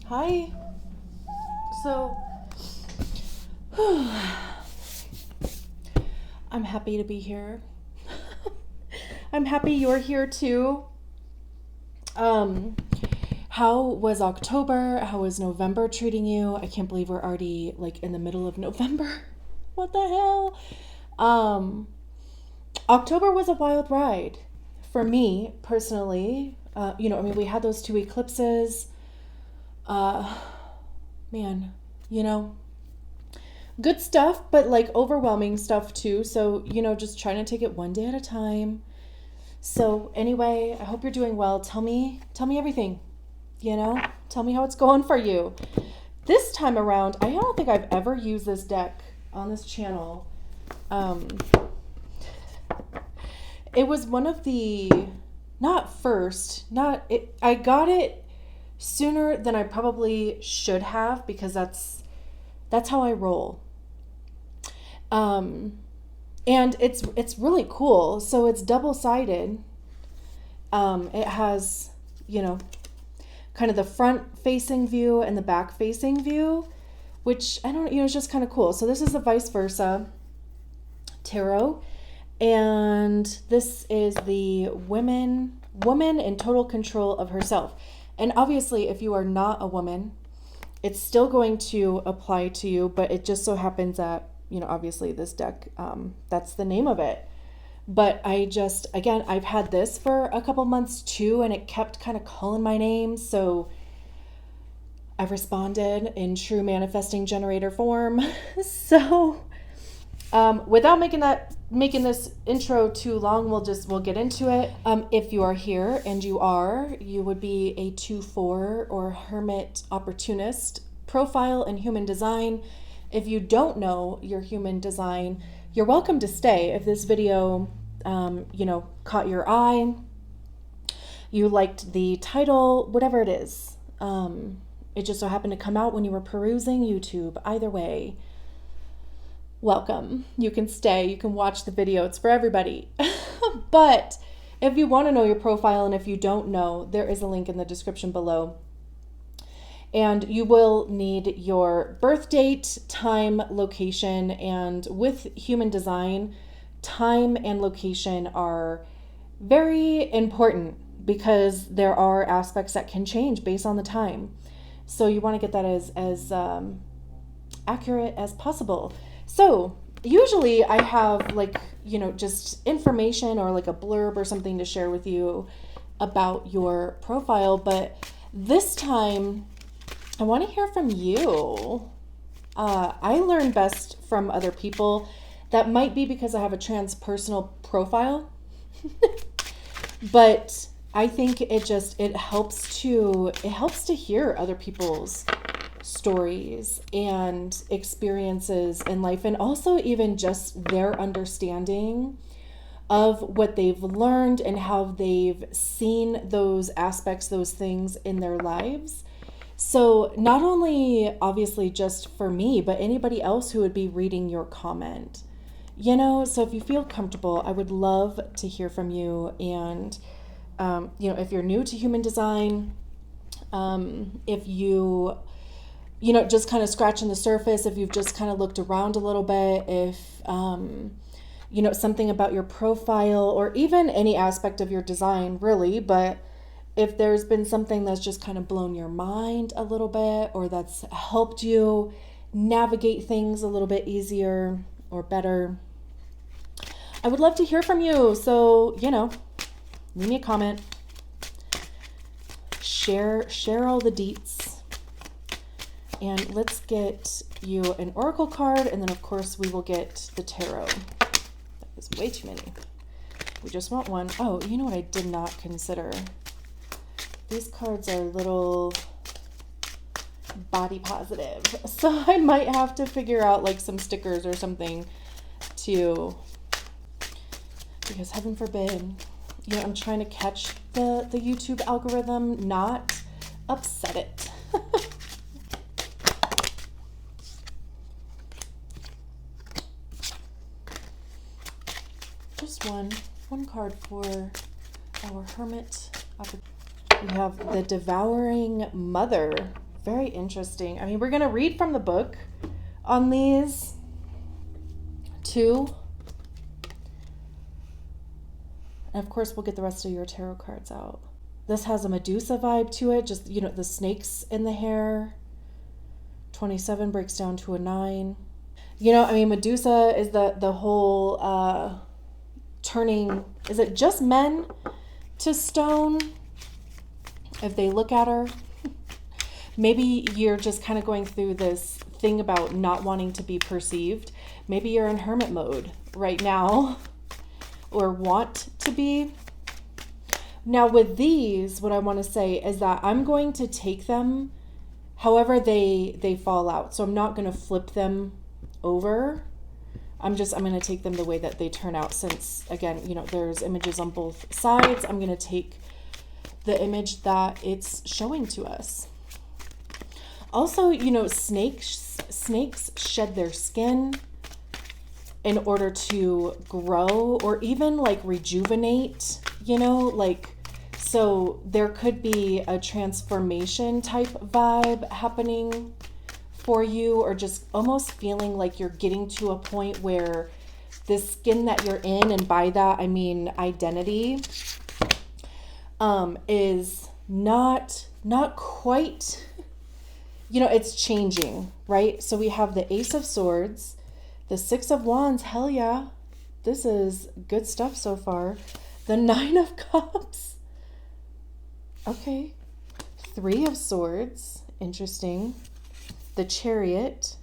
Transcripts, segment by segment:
Hi. So, I'm happy to be here. I'm happy you're here too. How was October? How was November treating you? I can't believe we're already like in the middle of November. What the hell? October was a wild ride for me personally. We had those two eclipses. Uh, man, you know, good stuff, but like overwhelming stuff too. So, just trying to take it one day at a time. So, anyway, I hope you're doing well. Tell me everything. Tell me how it's going for you. This time around, I don't think I've ever used this deck on this channel. Um, it was one of the, not first, not it. I got it sooner than I probably should have because that's how I roll. Um, and it's really cool. So it's double sided. It has, you know, kind of the front facing view and the back facing view, which I don't, it's just kind of cool. So this is the vice versa tarot, and this is the woman in total control of herself. And obviously, if you are not a woman, it's still going to apply to you, but it just so happens that, obviously this deck, that's the name of it. But again, I've had this for a couple months too, and it kept kind of calling my name. So I've responded in true manifesting generator form. So without making this intro too long, we'll get into it. If you are here, and you would be a 2-4 or hermit opportunist profile in human design. If you don't know your human design, you're welcome to stay. If this video, caught your eye, you liked the title, whatever it is, it just so happened to come out when you were perusing YouTube. Either way, welcome. You can stay. You can watch the video. It's for everybody. But if you want to know your profile, and if you don't know, there is a link in the description below. And you will need your birth date, time, location, and with human design, time and location are very important because there are aspects that can change based on the time. So you want to get that as accurate as possible. So usually I have just information or like a blurb or something to share with you about your profile, but this time I want to hear from you. I learn best from other people. That might be because I have a transpersonal profile, but I think it helps to hear other people's stories and experiences in life, and also even just their understanding of what they've learned and how they've seen those aspects, those things in their lives. So not only obviously just for me, but anybody else who would be reading your comment, so if you feel comfortable, I would love to hear from you. And, if you're new to human design, if you, just kind of scratching the surface, if you've just kind of looked around a little bit, if, something about your profile or even any aspect of your design really, but if there's been something that's just kind of blown your mind a little bit, or that's helped you navigate things a little bit easier or better, I would love to hear from you. So, leave me a comment, share all the deets, and let's get you an oracle card, and then of course we will get the tarot. That was way too many. We just want one. Oh, you know what I did not consider? These cards are a little body positive, so I might have to figure out like some stickers or something to, because heaven forbid, I'm trying to catch the YouTube algorithm, not upset it. Just one card for our hermit. We have the Devouring Mother very interesting. I mean, we're going to read from the book on these two. And of course, we'll get the rest of your tarot cards out. This has a Medusa vibe to it. Just, you know, the snakes in the hair. 27 breaks down to a 9. You know, I mean, Medusa is the whole turning, is it just men to stone? If they look at her. Maybe you're just kind of going through this thing about not wanting to be perceived. Maybe you're in hermit mode right now, or want to be. Now with these, what I want to say is that I'm going to take them however they fall out. So I'm not going to flip them over. I'm going to take them the way that they turn out, since again, you know, there's images on both sides. I'm going to take the image that it's showing to us. Also, you know, snakes shed their skin in order to grow or even like rejuvenate, you know, like, so there could be a transformation type vibe happening for you, or just almost feeling like you're getting to a point where the skin that you're in, and by that I mean identity, is not quite, you know, it's changing, right? So we have the Ace of Swords, the Six of Wands, hell yeah, this is good stuff so far. The Nine of Cups, okay. Three of Swords, interesting. The Chariot,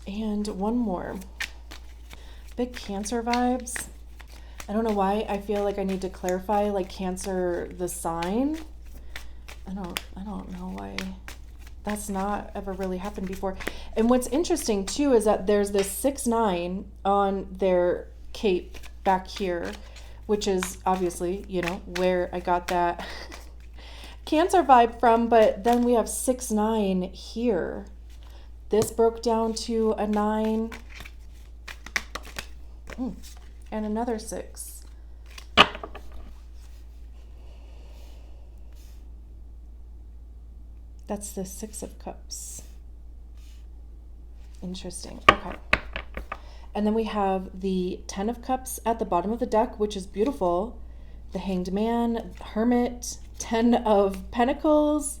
and one more. Big Cancer vibes. I don't know why I feel like I need to clarify, like, Cancer, the sign. I don't know why that's not ever really happened before. And what's interesting too is that there's this 6-9 on their cape back here, which is obviously, you know, where I got that Cancer vibe from. But then we have 6-9 here. This broke down to a 9. And another 6. That's the 6 of Cups. Interesting. Okay. And then we have the 10 of Cups at the bottom of the deck, which is beautiful. The Hanged Man, Hermit, 10 of Pentacles.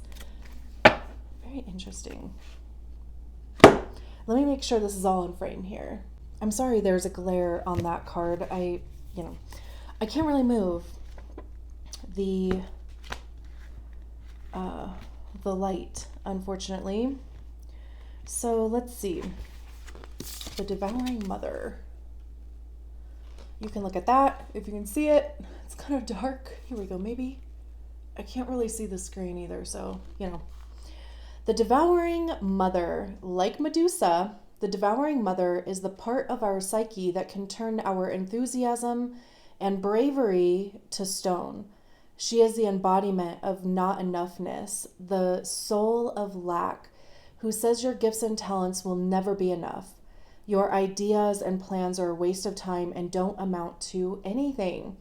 Very interesting. Let me make sure this is all in frame here. I'm sorry there's a glare on that card. I can't really move the light, unfortunately. So let's see. The Devouring Mother. You can look at that if you can see it. It's kind of dark. Here we go, maybe. I can't really see the screen either, so, you know. The Devouring Mother, like Medusa, the Devouring Mother is the part of our psyche that can turn our enthusiasm and bravery to stone. She is the embodiment of not enoughness, the soul of lack, who says your gifts and talents will never be enough. Your ideas and plans are a waste of time and don't amount to anything.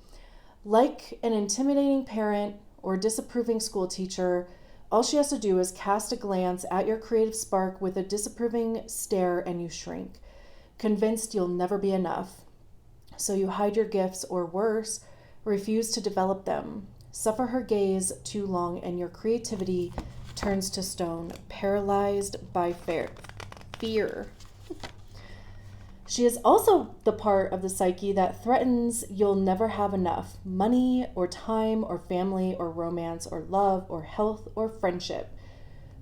Like an intimidating parent or disapproving school teacher, all she has to do is cast a glance at your creative spark with a disapproving stare and you shrink, convinced you'll never be enough. So you hide your gifts, or worse, refuse to develop them. Suffer her gaze too long and your creativity turns to stone, paralyzed by fear. She is also the part of the psyche that threatens you'll never have enough money or time or family or romance or love or health or friendship.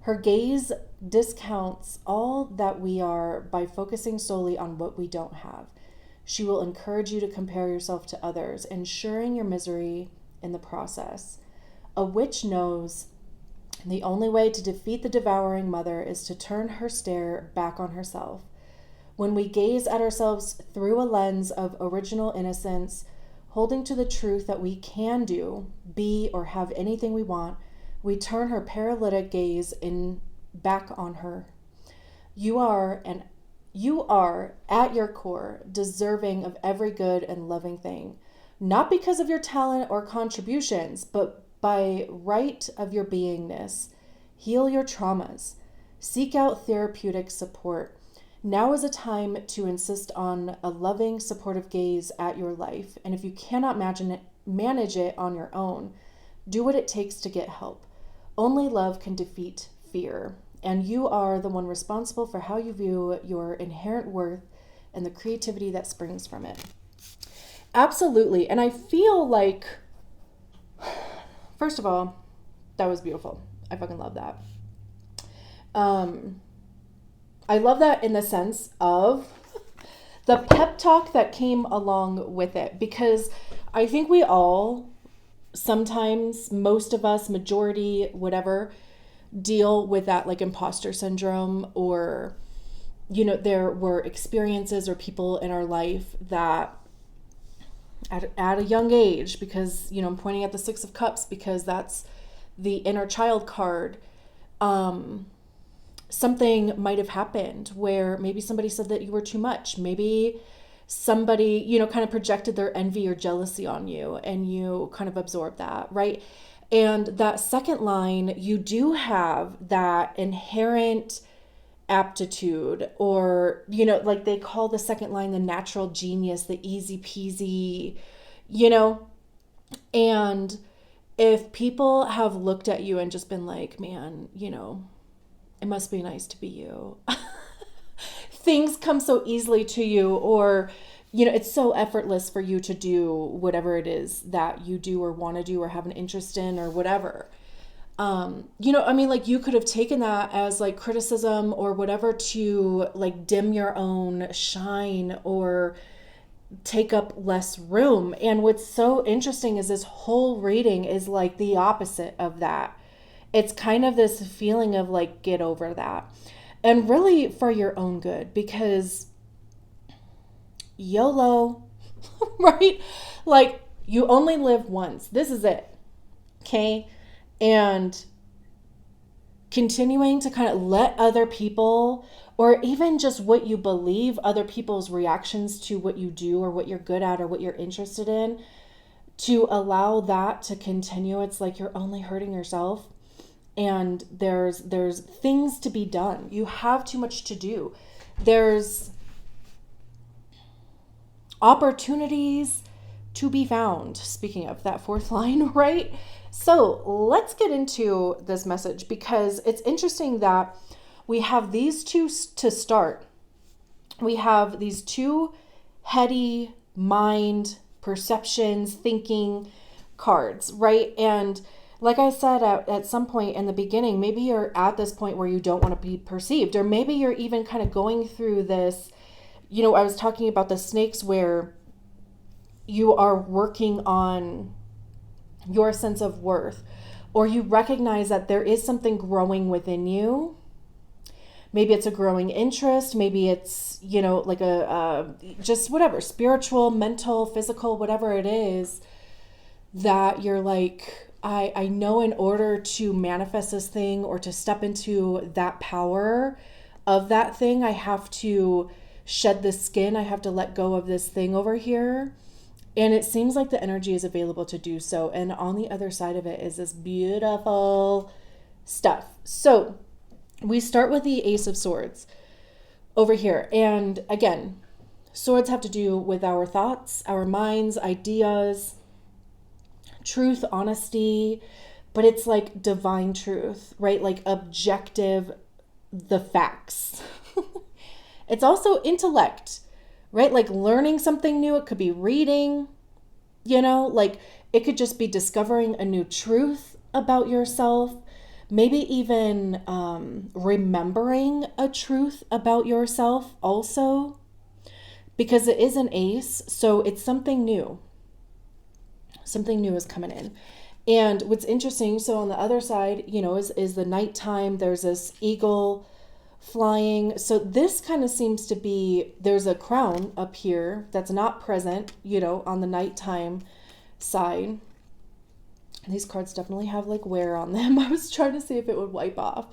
Her gaze discounts all that we are by focusing solely on what we don't have. She will encourage you to compare yourself to others, ensuring your misery in the process. A witch knows the only way to defeat the Devouring Mother is to turn her stare back on herself. When we gaze at ourselves through a lens of original innocence, holding to the truth that we can do, be, or have anything we want, we turn her paralytic gaze back on her. You are, at your core, deserving of every good and loving thing, not because of your talent or contributions, but by right of your beingness. Heal your traumas. Seek out therapeutic support. Now is a time to insist on a loving, supportive gaze at your life. And if you cannot manage it on your own, do what it takes to get help. Only love can defeat fear. And you are the one responsible for how you view your inherent worth and the creativity that springs from it. Absolutely. And I feel like, first of all, that was beautiful. I fucking love that. I love that in the sense of the pep talk that came along with it, because I think we all sometimes, most of us, majority, whatever, deal with that like imposter syndrome, or, you know, there were experiences or people in our life that at a young age, because, you know, I'm pointing at the Six of Cups because that's the inner child card. Something might have happened where maybe somebody said that you were too much. Maybe somebody, you know, kind of projected their envy or jealousy on you, and you kind of absorbed that, right? And that second line, you do have that inherent aptitude, or, you know, like they call the second line the natural genius, the easy peasy, you know. And if people have looked at you and just been like, man, you know, it must be nice to be you. Things come so easily to you, or, you know, it's so effortless for you to do whatever it is that you do or want to do or have an interest in or whatever. You know, I mean, like you could have taken that as like criticism or whatever to like dim your own shine or take up less room. And what's so interesting is this whole reading is like the opposite of that. It's kind of this feeling of like, get over that. And really for your own good, because YOLO, right? Like you only live once. This is it. Okay. And continuing to kind of let other people, or even just what you believe, other people's reactions to what you do or what you're good at or what you're interested in, to allow that to continue. It's like you're only hurting yourself. And there's things to be done. You have too much to do. There's opportunities to be found. Speaking of that fourth line, right? So let's get into this message, because it's interesting that we have these two to start. We have these two heady mind, perceptions, thinking cards, right? And like I said, at some point in the beginning, maybe you're at this point where you don't want to be perceived, or maybe you're even kind of going through this, you know, I was talking about the snakes, where you are working on your sense of worth, or you recognize that there is something growing within you. Maybe it's a growing interest. Maybe it's, you know, like a just whatever, spiritual, mental, physical, whatever it is, that you're like, I know in order to manifest this thing or to step into that power of that thing, I have to shed the skin. I have to let go of this thing over here. And it seems like the energy is available to do so. And on the other side of it is this beautiful stuff. So we start with the Ace of Swords over here. And again, swords have to do with our thoughts, our minds, ideas, truth, honesty, but it's like divine truth, right? Like objective, the facts. It's also intellect, right? Like learning something new. It could be reading, you know, like it could just be discovering a new truth about yourself. Maybe even remembering a truth about yourself also, because it is an ace. So it's something new. Something new is coming in. And what's interesting, so on the other side, you know, is the nighttime. There's this eagle flying. So this kind of seems to be, there's a crown up here that's not present, you know, on the nighttime side. These cards definitely have like wear on them. I was trying to see if it would wipe off.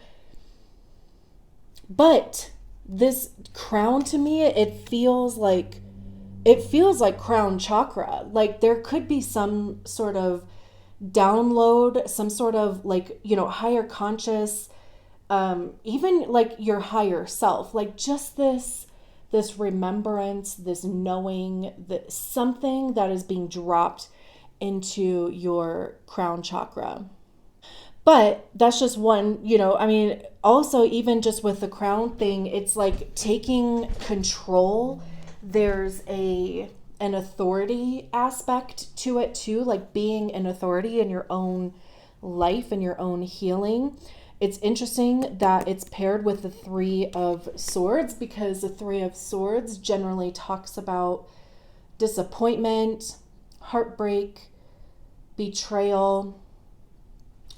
But this crown, to me, it feels like crown chakra. Like there could be some sort of download, some sort of like, you know, higher conscious even like your higher self, like just this remembrance, this knowing, that something that is being dropped into your crown chakra. But that's just one, I mean, also, even just with the crown thing, it's like taking control. There's an authority aspect to it too, like being an authority in your own life and your own healing. It's interesting that it's paired with the Three of Swords, because the Three of Swords generally talks about disappointment, heartbreak, betrayal.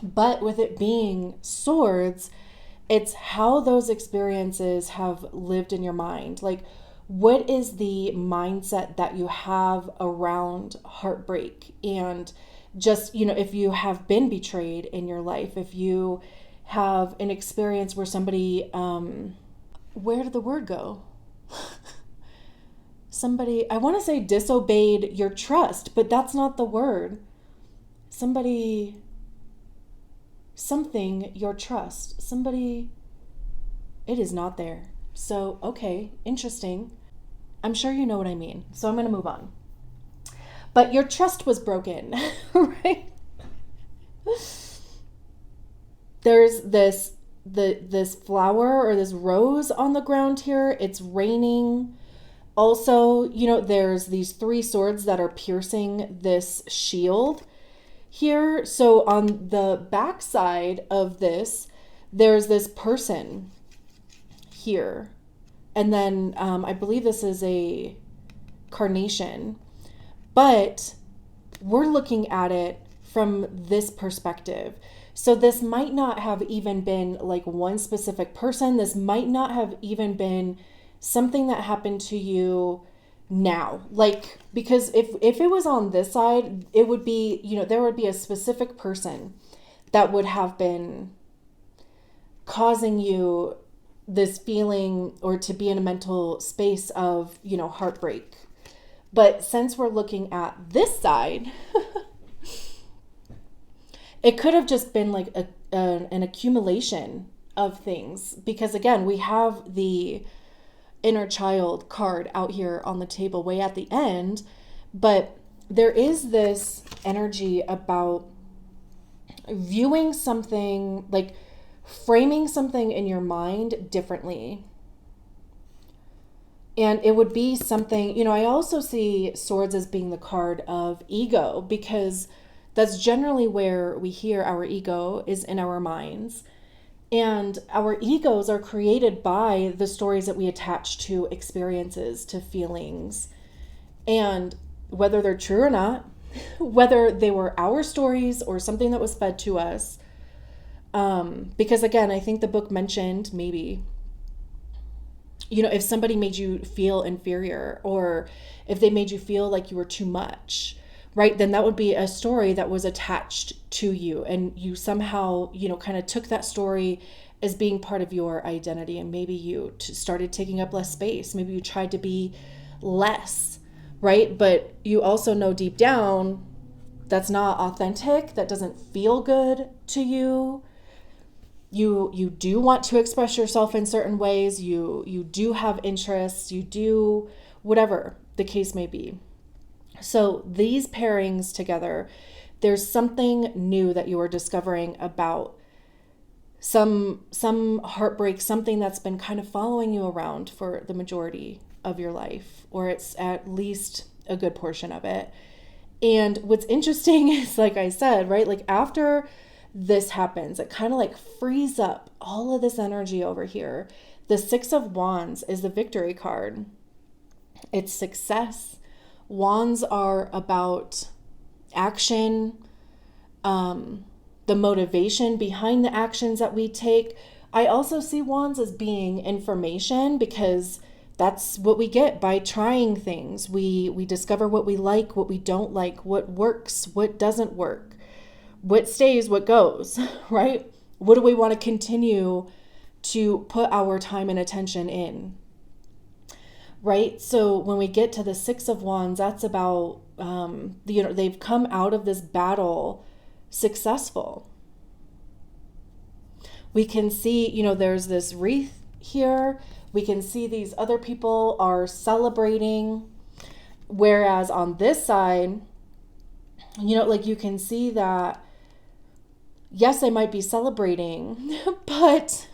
But with it being swords, it's how those experiences have lived in your mind. Like, what is the mindset that you have around heartbreak? And just, if you have been betrayed in your life, if you have an experience where somebody, where did the word go? Somebody, I want to say disobeyed your trust, but that's not the word. Something, your trust. Somebody, it is not there. So, okay, interesting. I'm sure you know what I mean. So I'm going to move on. But your trust was broken, right? There's this flower or this rose on the ground here. It's raining. Also, there's these three swords that are piercing this shield here. So on the back side of this, there's this person here. And then I believe this is a carnation. But we're looking at it from this perspective. So this might not have even been like one specific person. This might not have even been something that happened to you now. Like, because if it was on this side, it would be, there would be a specific person that would have been causing you this feeling, or to be in a mental space of, heartbreak. But since we're looking at this side, it could have just been like an accumulation of things. Because again, we have the inner child card out here on the table way at the end. But there is this energy about viewing something, like framing something in your mind differently. And it would be something, I also see swords as being the card of ego, because that's generally where we hear our ego is in our minds. And our egos are created by the stories that we attach to experiences, to feelings. And whether they're true or not, whether they were our stories or something that was fed to us. Because again, I think the book mentioned maybe, if somebody made you feel inferior, or if they made you feel like you were too much, right? Then that would be a story that was attached to you. And you somehow, kind of took that story as being part of your identity. And maybe you started taking up less space. Maybe you tried to be less, right? But you also know deep down that's not authentic. That doesn't feel good to you. You do want to express yourself in certain ways. You do have interests. You do whatever the case may be. So these pairings together, there's something new that you are discovering about some heartbreak, something that's been kind of following you around for the majority of your life, or it's at least a good portion of it. And what's interesting is, like I said, right, like after this happens, it kind of like frees up all of this energy over here. The Six of Wands is the victory card. It's success. Wands are about action, the motivation behind the actions that we take. I also see wands as being information, because that's what we get by trying things. We discover what we like, what we don't like, what works, what doesn't work, what stays, what goes, right? What do we want to continue to put our time and attention in, right? So when we get to the Six of Wands, that's about, they've come out of this battle successful. We can see, there's this wreath here. We can see these other people are celebrating. Whereas on this side, you can see that, yes, they might be celebrating, but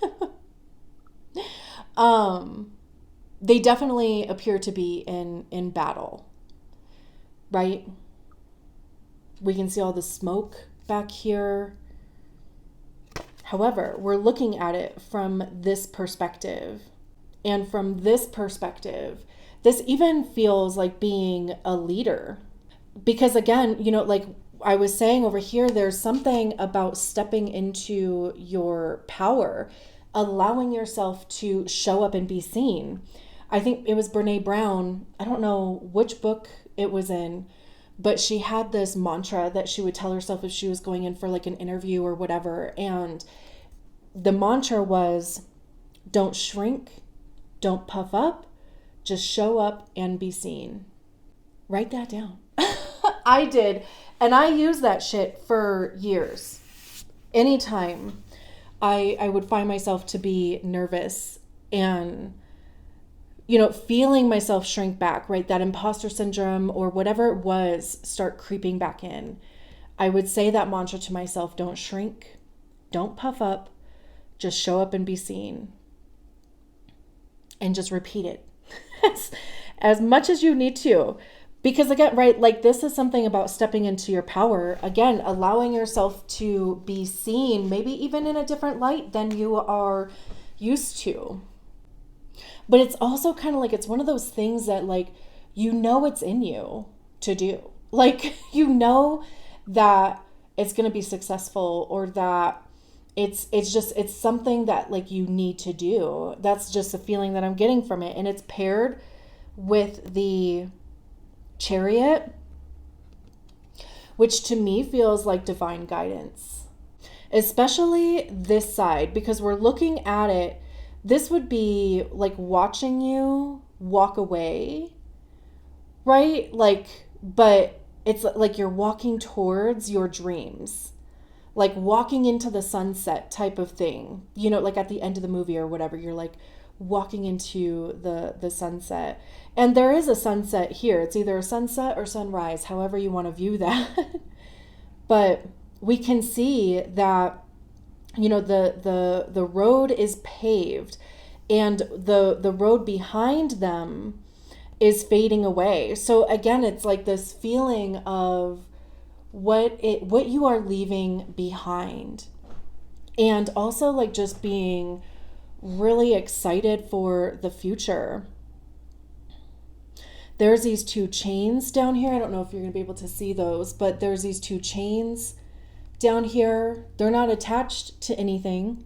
they definitely appear to be in battle, right? We can see all the smoke back here. However, we're looking at it from this perspective. And from this perspective, this even feels like being a leader. Because again, like I was saying over here, there's something about stepping into your power, allowing yourself to show up and be seen. I think it was Brene Brown. I don't know which book it was in, but she had this mantra that she would tell herself if she was going in for like an interview or whatever. And the mantra was, don't shrink, don't puff up, just show up and be seen. Write that down. I did. And I used that shit for years. Anytime I would find myself to be nervous and, feeling myself shrink back, right? That imposter syndrome or whatever it was start creeping back in. I would say that mantra to myself, don't shrink, don't puff up, just show up and be seen. And just repeat it as much as you need to. Because again, right, like this is something about stepping into your power. Again, allowing yourself to be seen, maybe even in a different light than you are used to. But it's also kind of like, it's one of those things that like, it's in you to do. Like, that it's going to be successful, or that it's something that like you need to do. That's just a feeling that I'm getting from it. And it's paired with the Chariot, which to me feels like divine guidance, especially this side, because we're looking at it. This would be like watching you walk away, right? Like, but it's like you're walking towards your dreams, like walking into the sunset type of thing, like at the end of the movie or whatever, you're like walking into the sunset. And there is a sunset here. It's either a sunset or sunrise, however you want to view that. But we can see that, the road is paved, and the road behind them is fading away. So again, it's like this feeling of what you are leaving behind. And also like just being really excited for the future. There's these two chains down here. I don't know if you're going to be able to see those, but there's these two chains down here. They're not attached to anything.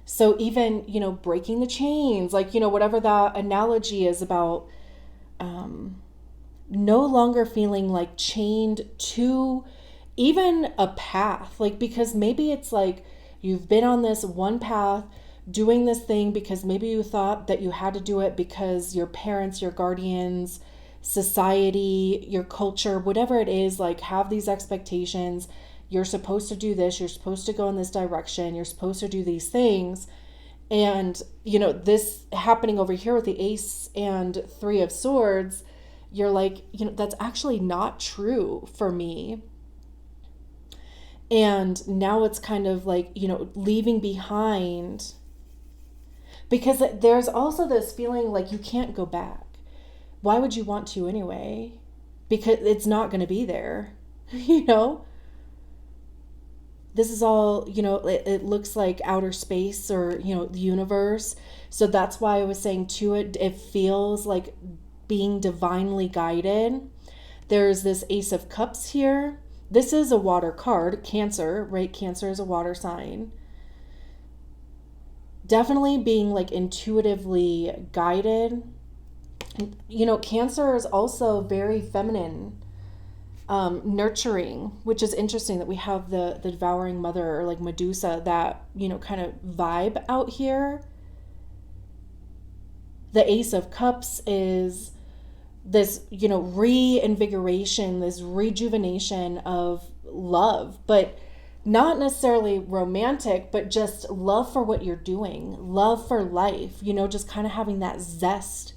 So even, breaking the chains, like, whatever that analogy is about, no longer feeling like chained to even a path. Like, because maybe it's like you've been on this one path, doing this thing because maybe you thought that you had to do it because your parents, your guardians, society, your culture, whatever it is, like have these expectations. You're supposed to do this. You're supposed to go in this direction. You're supposed to do these things. And, this happening over here with the Ace and Three of Swords, you're like, that's actually not true for me. And now it's kind of like, leaving behind, because there's also this feeling like you can't go back. Why would you want to anyway? Because it's not going to be there, This is all, it looks like outer space or, the universe. So that's why I was saying too, it feels like being divinely guided. There's this Ace of Cups here. This is a water card, Cancer, right? Cancer is a water sign. Definitely being like intuitively guided. Cancer is also very feminine, nurturing, which is interesting that we have the Devouring Mother, or like Medusa, that, kind of vibe out here. The Ace of Cups is this, reinvigoration, this rejuvenation of love. But not necessarily romantic, but just love for what you're doing, love for life, just kind of having that zest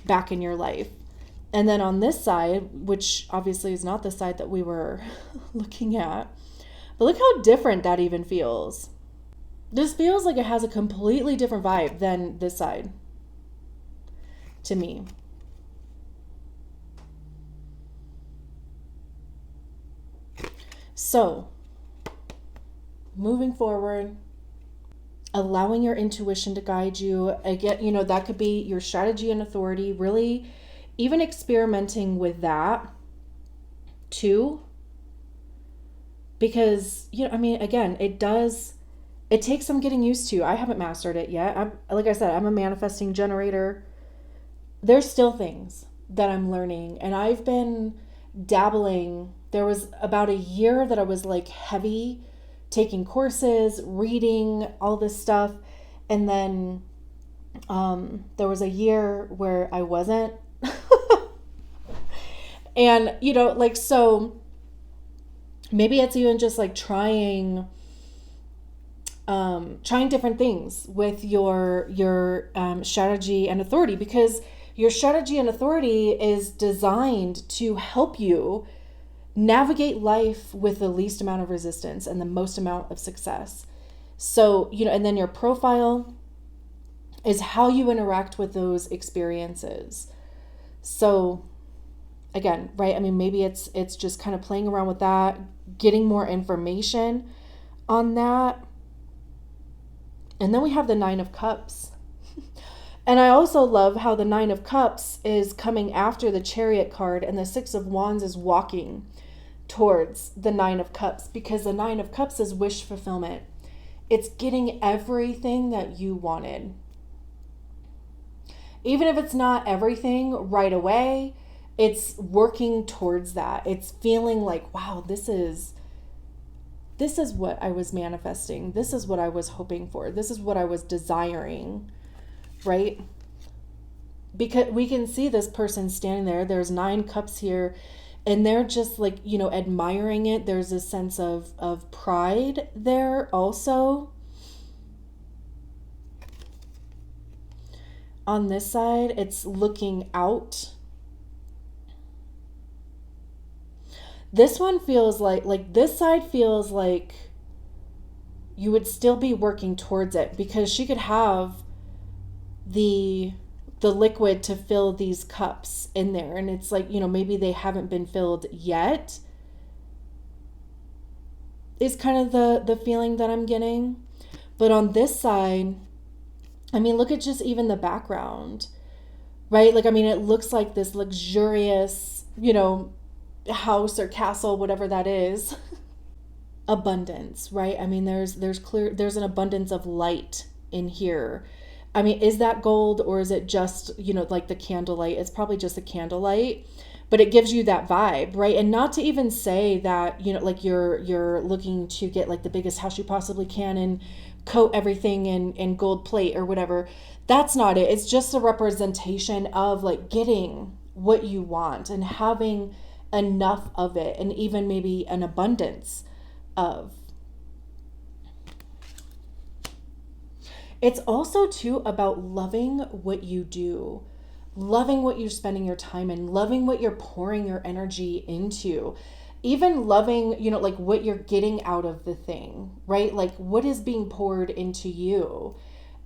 back in your life. And then on this side, which obviously is not the side that we were looking at, but look how different that even feels. This feels like it has a completely different vibe than this side to me. So, moving forward, allowing your intuition to guide you. Again, that could be your strategy and authority, really even experimenting with that too. Because, again, it takes some getting used to. I haven't mastered it yet. Like I said, I'm a manifesting generator. There's still things that I'm learning, and I've been dabbling. There was about a year that I was like heavy taking courses, reading all this stuff. And then there was a year where I wasn't. And, so maybe it's even just like trying different things with your strategy and authority, because your strategy and authority is designed to help you navigate life with the least amount of resistance and the most amount of success. So, and then your profile is how you interact with those experiences. So again, right? Maybe it's just kind of playing around with that, getting more information on that. And then we have the 9 of Cups. And I also love how the 9 of Cups is coming after the Chariot card, and the 6 of Wands is walking towards the 9 of Cups, because the 9 of Cups is wish fulfillment. It's getting everything that you wanted. Even if it's not everything right away, it's working towards that. It's feeling like, wow, this is what I was manifesting. This is what I was hoping for. This is what I was desiring, right? Because we can see this person standing there. There's 9 cups here, and they're just like, admiring it. There's a sense of pride there also. On this side, it's looking out. This one feels like this side feels like you would still be working towards it, because she could have the liquid to fill these cups in there. And it's like, maybe they haven't been filled yet, is kind of the feeling that I'm getting. But on this side, look at just even the background, right? It looks like this luxurious, house or castle, whatever that is. Abundance, right? There's an abundance of light in here. Is that gold, or is it just, like the candlelight? It's probably just the candlelight, but it gives you that vibe, right? And not to even say that, like you're looking to get like the biggest house you possibly can and coat everything in gold plate or whatever. That's not it. It's just a representation of like getting what you want and having enough of it, and even maybe an abundance of. It's also too about loving what you do, loving what you're spending your time in, loving what you're pouring your energy into, even loving, like what you're getting out of the thing, right? Like what is being poured into you,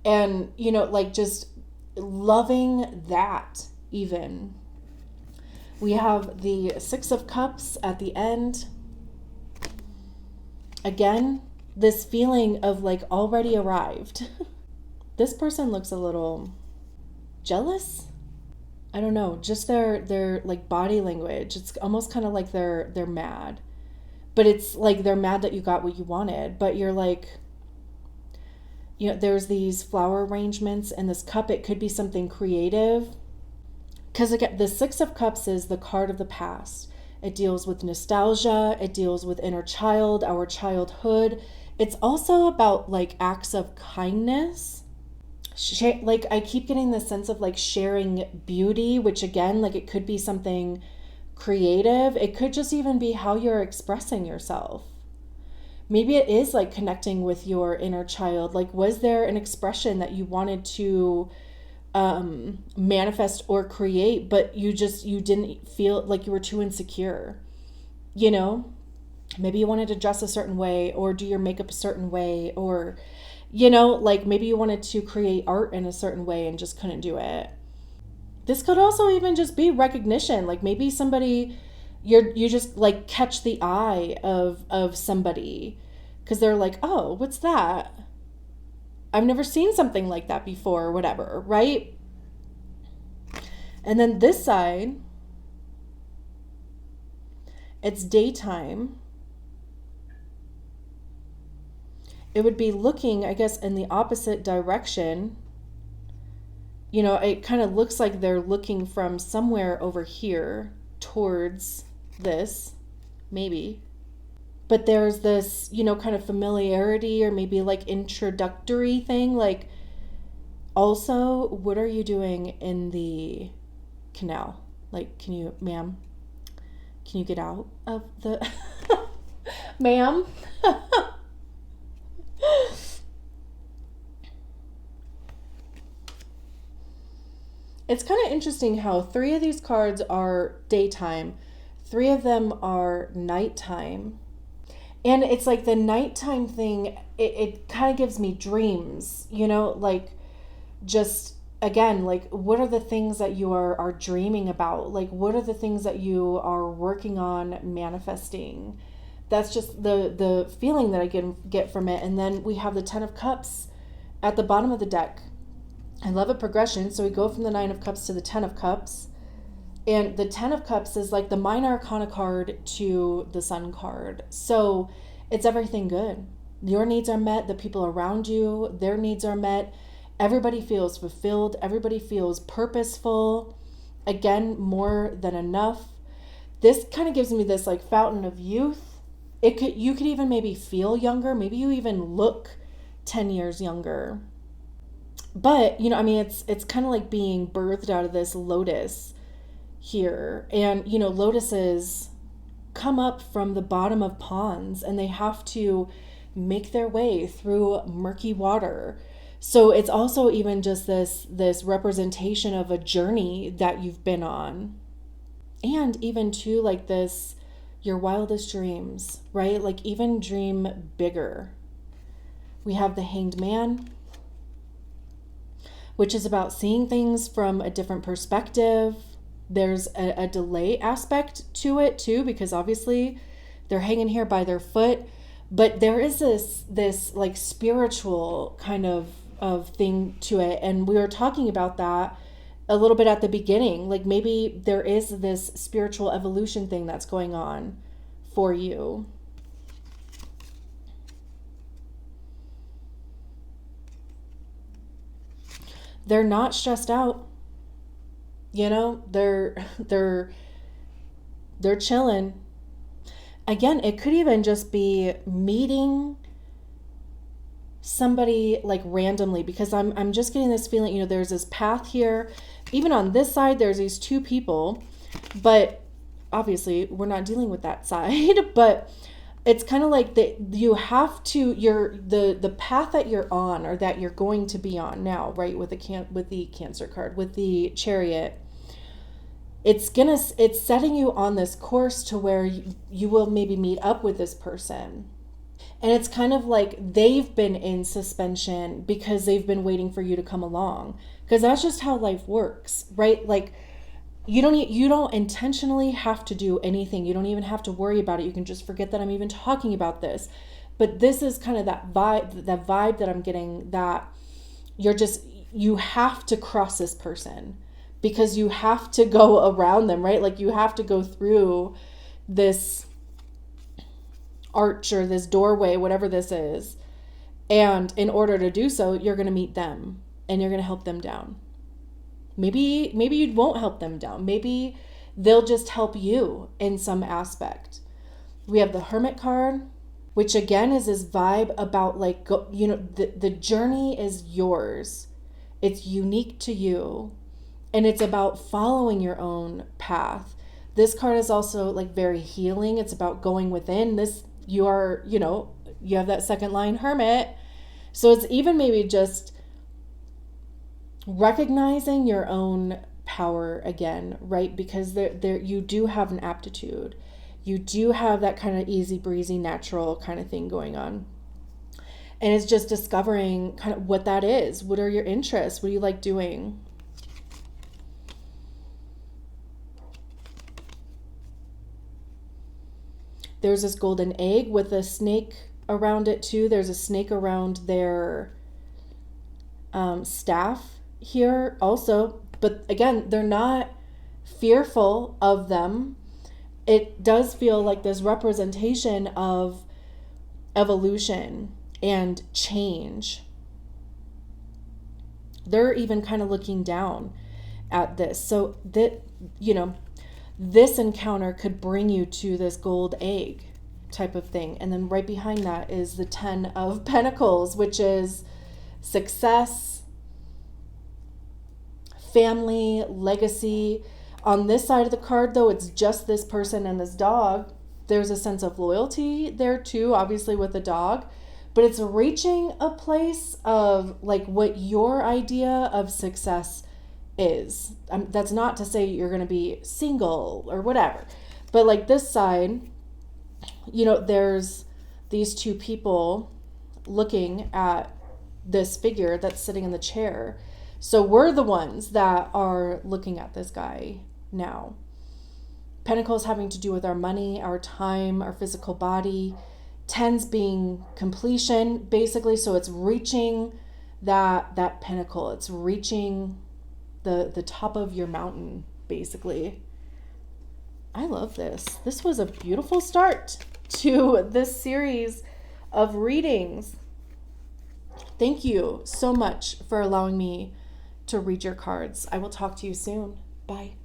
and, like just loving that even. We have the 6 of Cups at the end. Again, this feeling of like already arrived. This person looks a little jealous. I don't know, just their like body language. It's almost kind of like they're mad. But it's like they're mad that you got what you wanted, but you're like, there's these flower arrangements in this cup. It could be something creative. Because again, the 6 of Cups is the card of the past. It deals with nostalgia. It deals with inner child, our childhood. It's also about like acts of kindness. Like I keep getting this sense of like sharing beauty, which again, like it could be something creative. It could just even be how you're expressing yourself. Maybe it is like connecting with your inner child. Like, was there an expression that you wanted to manifest or create, but you didn't feel like you were too insecure? You know, maybe you wanted to dress a certain way or do your makeup a certain way, or, like maybe you wanted to create art in a certain way and just couldn't do it. This could also even just be recognition. Like maybe somebody, you just like catch the eye of somebody because they're like, oh, what's that? I've never seen something like that before, or whatever, right? And then this side, it's daytime. It would be looking, I guess, in the opposite direction. It kind of looks like they're looking from somewhere over here towards this, maybe. But there's this, kind of familiarity or maybe like introductory thing. Like, also, what are you doing in the canal? Like, ma'am, can you get out of the, ma'am? It's kind of interesting how 3 of these cards are daytime, 3 of them are nighttime. And it's like the nighttime thing, it kind of gives me dreams, like just again, like what are the things that you are dreaming about? Like what are the things that you are working on manifesting? That's just the feeling that I get from it. And then we have the 10 of Cups at the bottom of the deck. I love a progression. So we go from the 9 of Cups to the 10 of Cups. And the 10 of Cups is like the minor arcana card to the Sun card. So it's everything good. Your needs are met. The people around you, their needs are met. Everybody feels fulfilled. Everybody feels purposeful. Again, more than enough. This kind of gives me this like fountain of youth. You could even maybe feel younger. Maybe you even look 10 years younger. But, it's kind of like being birthed out of this lotus here. And, lotuses come up from the bottom of ponds and they have to make their way through murky water. So it's also even just this representation of a journey that you've been on. And even too, like this, your wildest dreams, right? Like even dream bigger. We have the Hanged Man, which is about seeing things from a different perspective. There's a delay aspect to it too, because obviously they're hanging here by their foot. But there is this like spiritual kind of thing to it. And we were talking about that a little bit at the beginning. Like maybe there is this spiritual evolution thing that's going on for you. They're not stressed out. They're chilling. Again, it could even just be meeting somebody like randomly, because I'm just getting this feeling, there's this path here. Even on this side, there's these 2 people, but obviously we're not dealing with that side, but it's kind of like that you have to, the path that you're on or that you're going to be on now, right? With the Cancer card, with the Chariot, it's setting you on this course to where you will maybe meet up with this person. And it's kind of like they've been in suspension because they've been waiting for you to come along. Because that's just how life works, right? Like you don't intentionally have to do anything. You don't even have to worry about it. You can just forget that I'm even talking about this. But this is kind of that vibe that I'm getting, that you have to cross this person because you have to go around them, right? Like you have to go through this arch or this doorway, whatever this is. And in order to do so, you're going to meet them and you're going to help them down. Maybe you won't help them down. Maybe they'll just help you in some aspect. We have the Hermit card, which again is this vibe about like, the journey is yours. It's unique to you. And it's about following your own path. This card is also like very healing. It's about going within. You are, you have that second line, Hermit. So it's even maybe just recognizing your own power again, right? Because there you do have an aptitude. You do have that kind of easy breezy, natural kind of thing going on. And it's just discovering kind of what that is. What are your interests? What do you like doing? There's this golden egg with a snake around it too. There's a snake around their staff here also. But again, they're not fearful of them. It does feel like this representation of evolution and change. They're even kind of looking down at this. So that, this encounter could bring you to this gold egg type of thing. And then right behind that is the 10 of Pentacles, which is success, family, legacy. On this side of the card, though, it's just this person and this dog. There's a sense of loyalty there too, obviously with the dog. But it's reaching a place of like what your idea of success is. That's not to say you're going to be single or whatever. But like this side, there's these two people looking at this figure that's sitting in the chair. So we're the ones that are looking at this guy now. Pentacles having to do with our money, our time, our physical body. Tens being completion, basically. So it's reaching that pinnacle. It's reaching the top of your mountain, basically. I love this. This was a beautiful start to this series of readings. Thank you so much for allowing me to read your cards. I will talk to you soon. Bye.